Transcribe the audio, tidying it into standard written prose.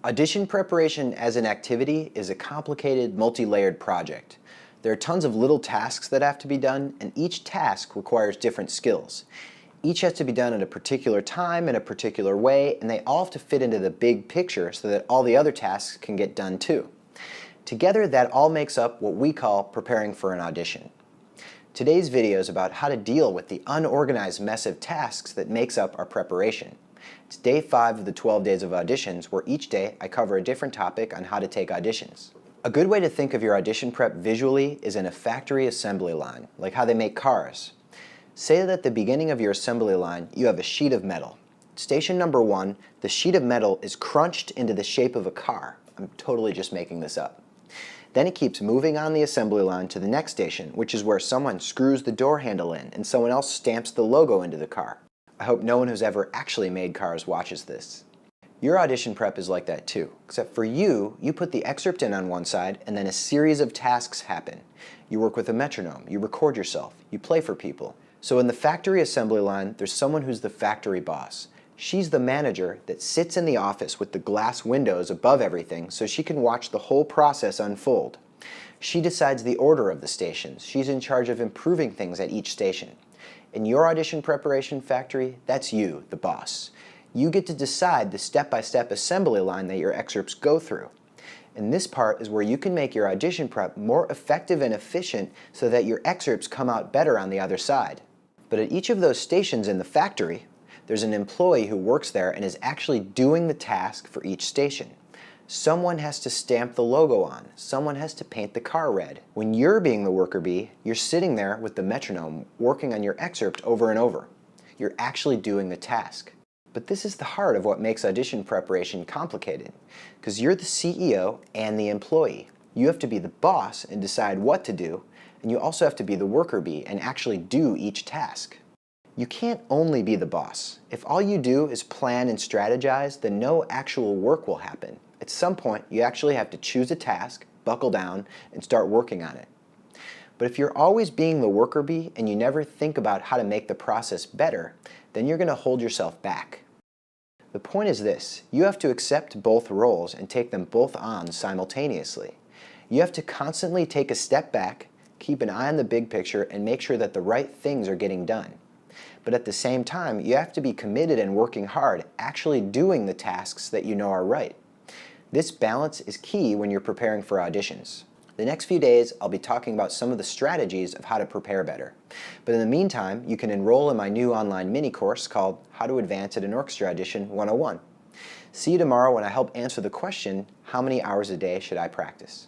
Audition preparation as an activity is a complicated, multi-layered project. There are tons of little tasks that have to be done, and each task requires different skills. Each has to be done at a particular time in a particular way, and they all have to fit into the big picture so that all the other tasks can get done too. Together, that all makes up what we call preparing for an audition. Today's video is about how to deal with the unorganized mess of tasks that makes up our preparation. It's day 5 of the 12 days of auditions, where each day I cover a different topic on how to take auditions. A good way to think of your audition prep visually is in a factory assembly line, like how they make cars. Say that at the beginning of your assembly line you have a sheet of metal. Station number 1, the sheet of metal is crunched into the shape of a car. I'm totally just making this up. Then it keeps moving on the assembly line to the next station, which is where someone screws the door handle in and someone else stamps the logo into the car. I hope no one who's ever actually made cars watches this. Your audition prep is like that too, except for you put the excerpt in on one side and then a series of tasks happen. You work with a metronome, you record yourself, you play for people. So in the factory assembly line, there's someone who's the factory boss. She's the manager that sits in the office with the glass windows above everything so she can watch the whole process unfold. She decides the order of the stations. She's in charge of improving things at each station. In your audition preparation factory, that's you, the boss. You get to decide the step-by-step assembly line that your excerpts go through. And this part is where you can make your audition prep more effective and efficient so that your excerpts come out better on the other side. But at each of those stations in the factory, there's an employee who works there and is actually doing the task for each station. Someone has to stamp the logo on. Someone has to paint the car red. When you're being the worker bee, you're sitting there with the metronome working on your excerpt over and over. You're actually doing the task. But this is the heart of what makes audition preparation complicated, because you're the CEO and the employee. You have to be the boss and decide what to do, and you also have to be the worker bee and actually do each task. You can't only be the boss. If all you do is plan and strategize, then no actual work will happen. At some point, you actually have to choose a task, buckle down, and start working on it. But if you're always being the worker bee and you never think about how to make the process better, then you're going to hold yourself back. The point is this: you have to accept both roles and take them both on simultaneously. You have to constantly take a step back, keep an eye on the big picture, and make sure that the right things are getting done. But at the same time, you have to be committed and working hard, actually doing the tasks that you know are right. This balance is key when you're preparing for auditions. The next few days, I'll be talking about some of the strategies of how to prepare better. But in the meantime, you can enroll in my new online mini course called How to Advance at an Orchestra Audition 101. See you tomorrow when I help answer the question, how many hours a day should I practice?